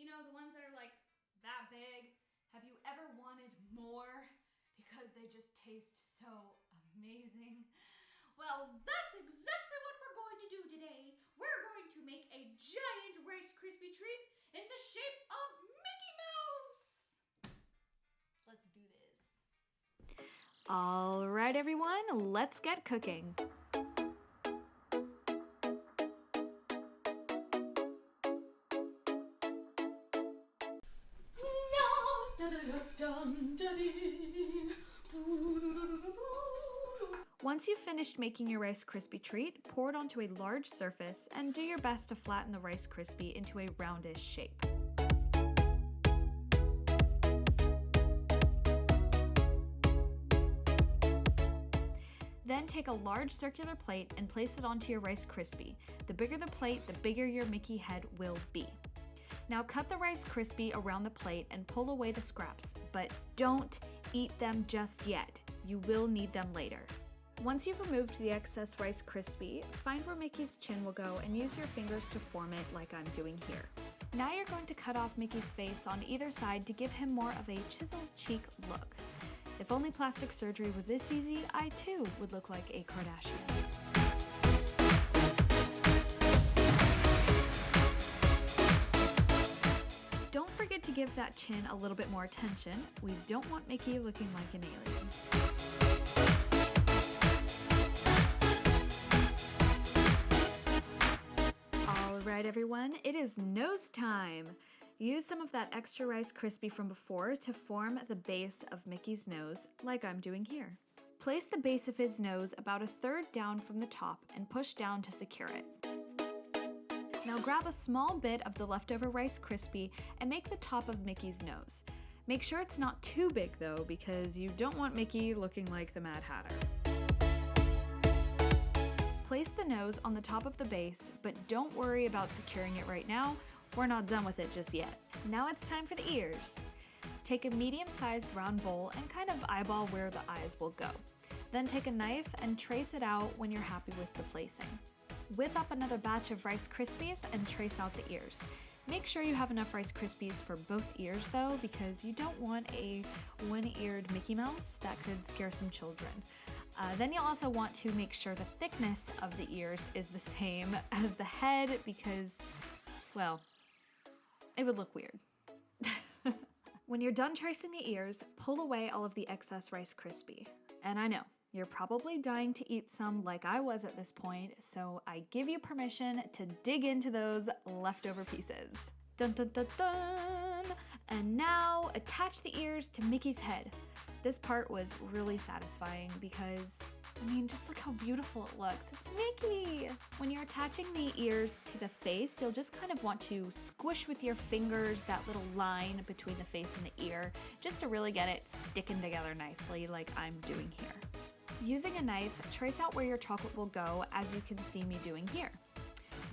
You know, the ones that are like that big. Have you ever wanted more? Because they just taste so amazing. Well, that's exactly what we're going to do today. We're going to make a giant Rice Krispie treat in the shape of Mickey Mouse. Let's do this. All right, everyone, let's get cooking. Once you've finished making your Rice Krispie treat, pour it onto a large surface and do your best to flatten the Rice Krispie into a roundish shape. Then take a large circular plate and place it onto your Rice Krispie. The bigger the plate, the bigger your Mickey head will be. Now cut the Rice Krispie around the plate and pull away the scraps, but don't eat them just yet. You will need them later. Once you've removed the excess Rice Krispie, find where Mickey's chin will go and use your fingers to form it like I'm doing here. Now you're going to cut off Mickey's face on either side to give him more of a chiseled cheek look. If only plastic surgery was this easy, I too would look like a Kardashian. Don't forget to give that chin a little bit more attention. We don't want Mickey looking like an alien. Alright everyone, it is nose time! Use some of that extra Rice Krispie from before to form the base of Mickey's nose, like I'm doing here. Place the base of his nose about a third down from the top and push down to secure it. Now grab a small bit of the leftover Rice Krispie and make the top of Mickey's nose. Make sure it's not too big though, because you don't want Mickey looking like the Mad Hatter. Place the nose on the top of the base, but don't worry about securing it right now. We're not done with it just yet. Now it's time for the ears. Take a medium-sized round bowl and kind of eyeball where the eyes will go. Then take a knife and trace it out when you're happy with the placing. Whip up another batch of Rice Krispies and trace out the ears. Make sure you have enough Rice Krispies for both ears though, because you don't want a one-eared Mickey Mouse. That could scare some children. Then you'll also want to make sure the thickness of the ears is the same as the head because, well, it would look weird. When you're done tracing the ears, pull away all of the excess Rice Krispie. And I know, you're probably dying to eat some like I was at this point, so I give you permission to dig into those leftover pieces. Dun dun dun dun! And now attach the ears to Mickey's head. This part was really satisfying because, I mean, just look how beautiful it looks. It's Mickey! When you're attaching the ears to the face, you'll just kind of want to squish with your fingers that little line between the face and the ear, just to really get it sticking together nicely like I'm doing here. Using a knife, trace out where your chocolate will go, as you can see me doing here.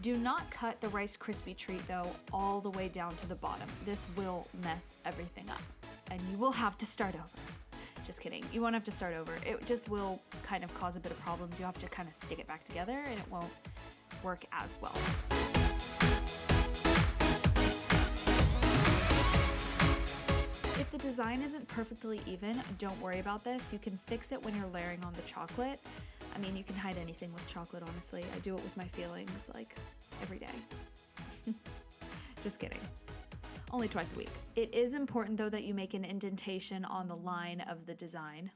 Do not cut the Rice Krispie treat though all the way down to the bottom. This will mess everything up, and you will have to start over. Just kidding, you won't have to start over. It just will kind of cause a bit of problems. You have to kind of stick it back together and it won't work as well. If the design isn't perfectly even, don't worry about this. You can fix it when you're layering on the chocolate. I mean, you can hide anything with chocolate, honestly. I do it with my feelings, like, every day. Just kidding. Only twice a week. It is important, though, that you make an indentation on the line of the design.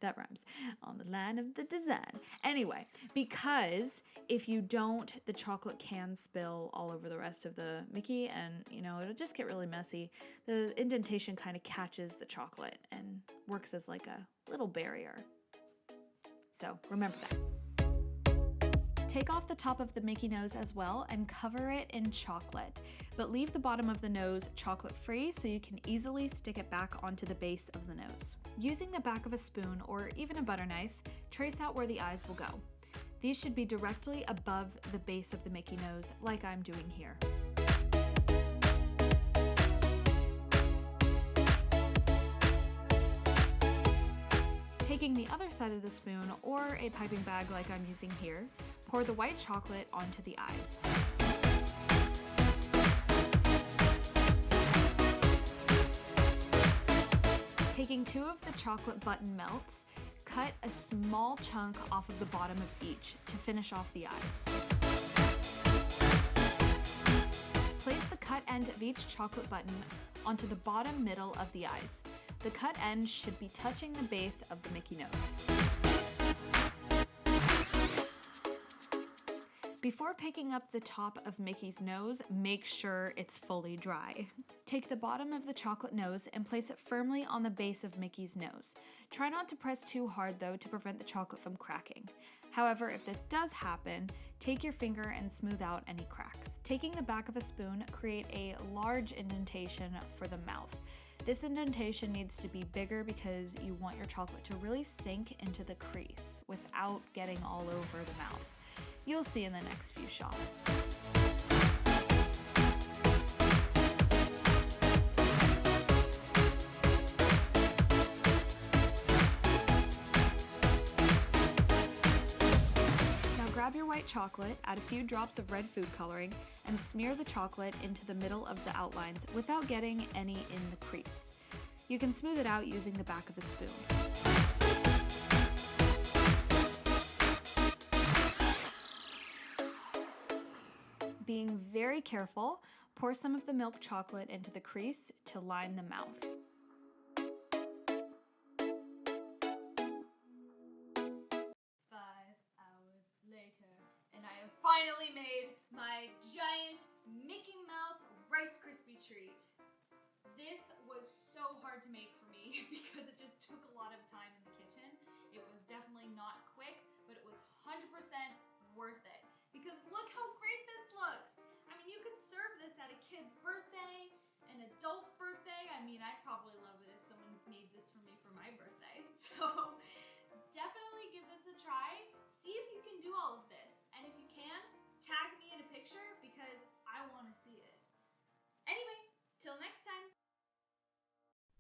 That rhymes. On the line of the design. Anyway, because if you don't, the chocolate can spill all over the rest of the Mickey and, you know, it'll just get really messy. The indentation kind of catches the chocolate and works as like a little barrier. So remember that. Take off the top of the Mickey nose as well and cover it in chocolate, but leave the bottom of the nose chocolate-free so you can easily stick it back onto the base of the nose. Using the back of a spoon or even a butter knife, trace out where the eyes will go. These should be directly above the base of the Mickey nose, like I'm doing here. Taking the other side of the spoon or a piping bag like I'm using here, pour the white chocolate onto the eyes. Taking 2 of the chocolate button melts, cut a small chunk off of the bottom of each to finish off the eyes. Place the cut end of each chocolate button onto the bottom middle of the eyes. The cut end should be touching the base of the Mickey nose. Before picking up the top of Mickey's nose, make sure it's fully dry. Take the bottom of the chocolate nose and place it firmly on the base of Mickey's nose. Try not to press too hard though to prevent the chocolate from cracking. However, if this does happen, take your finger and smooth out any cracks. Taking the back of a spoon, create a large indentation for the mouth. This indentation needs to be bigger because you want your chocolate to really sink into the crease without getting all over the mouth. You'll see in the next few shots. Now grab your white chocolate, add a few drops of red food coloring, and smear the chocolate into the middle of the outlines without getting any in the crease. You can smooth it out using the back of a spoon. Being very careful, pour some of the milk chocolate into the crease to line the mouth. 5 hours later, and I have finally made my giant Mickey Mouse Rice Krispy treat. This was so hard to make for me because it just took a lot of time in the kitchen. It was definitely not quick, but it was 100% worth it. Because look how great this looks. I mean, you could serve this at a kid's birthday, an adult's birthday. I mean, I'd probably love it if someone made this for me for my birthday. So definitely give this a try. See if you can do all of this. And if you can, tag me in a picture because I want to see it. Anyway, till next time.